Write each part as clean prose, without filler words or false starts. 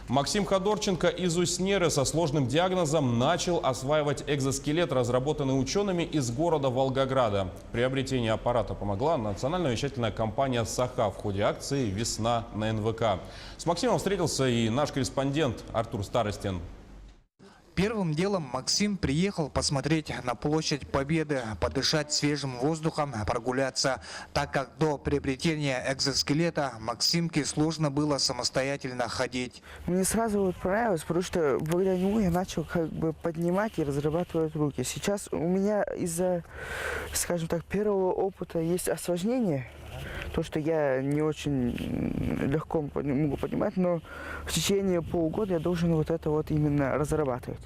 Максим Ходорченко из Уснеры со сложным диагнозом начал осваивать экзоскелет, разработанный учеными из города Волгограда. Приобретение аппарата помогла национальная вещательная компания «Саха» в ходе акции «Весна на НВК». С Максимом встретился и наш корреспондент Артур Старостин. Первым делом Максим приехал посмотреть на площадь Победы, подышать свежим воздухом, прогуляться, так как до приобретения экзоскелета Максимке сложно было самостоятельно ходить. Мне сразу понравилось, потому что благодаря нему я начал поднимать и разрабатывать руки. Сейчас у меня из-за, скажем так, первого опыта есть осложнение. То, что я не очень легко могу поднимать, но в течение полугода я должен вот это вот именно разрабатывать.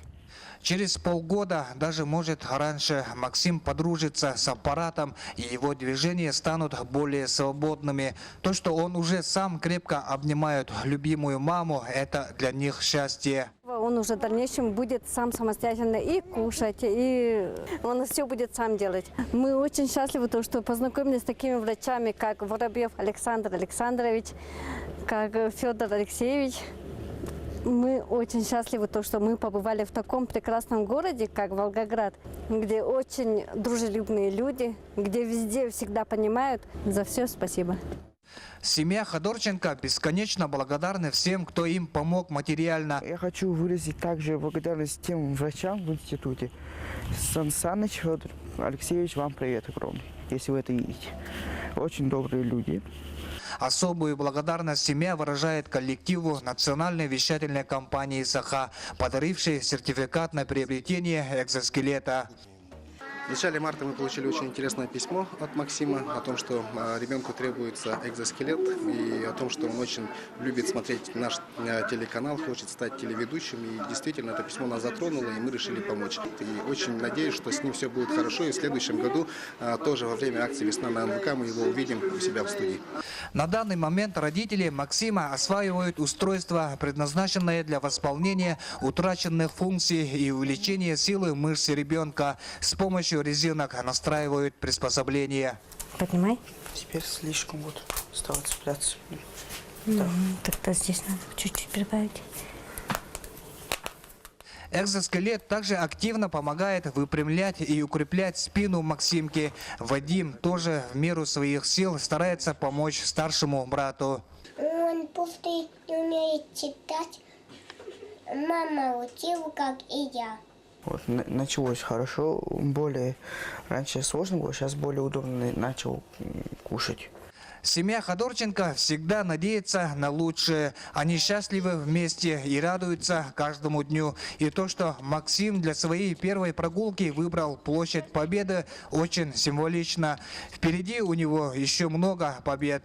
Через полгода, даже может раньше, Максим подружится с аппаратом, и его движения станут более свободными. То, что он уже сам крепко обнимает любимую маму, это для них счастье. Он уже в дальнейшем будет сам самостоятельно и кушать, и он все будет сам делать. Мы очень счастливы, что познакомились с такими врачами, как Воробьев Александр Александрович, как Федор Алексеевич. Мы очень счастливы, что мы побывали в таком прекрасном городе, как Волгоград, где очень дружелюбные люди, где везде всегда понимают. За все спасибо. Семья Ходорченко бесконечно благодарны всем, кто им помог материально. Я хочу выразить также благодарность тем врачам в институте. Сан Саныч, Федор Алексеевич, вам привет огромный, если вы это видите. Очень добрые люди. Особую благодарность семья выражает коллективу национальной вещательной компании «Саха», подарившей сертификат на приобретение экзоскелета. В начале марта мы получили очень интересное письмо от Максима о том, что ребенку требуется экзоскелет, и о том, что он очень любит смотреть наш телеканал, хочет стать телеведущим. И действительно это письмо нас затронуло, и мы решили помочь. И очень надеюсь, что с ним все будет хорошо, и в следующем году тоже во время акции «Весна на НВК» мы его увидим у себя в студии. На данный момент родители Максима осваивают устройство, предназначенное для восполнения утраченных функций и увеличения силы мышц ребенка. С помощью резинок настраивают приспособление. Поднимай. Теперь слишком стало цепляться. Тогда здесь надо чуть-чуть прибавить. Экзоскелет также активно помогает выпрямлять и укреплять спину Максимки. Вадим тоже в меру своих сил старается помочь старшему брату. Он просто не умеет читать. Мама учила, как и я. Началось хорошо, раньше сложно было, сейчас более удобно начал кушать. Семья Ходорченко всегда надеется на лучшее. Они счастливы вместе и радуются каждому дню. И то, что Максим для своей первой прогулки выбрал площадь Победы, очень символично. Впереди у него еще много побед.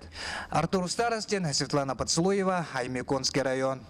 Артур Старостин, Светлана Поцелуева, Аймиконский район.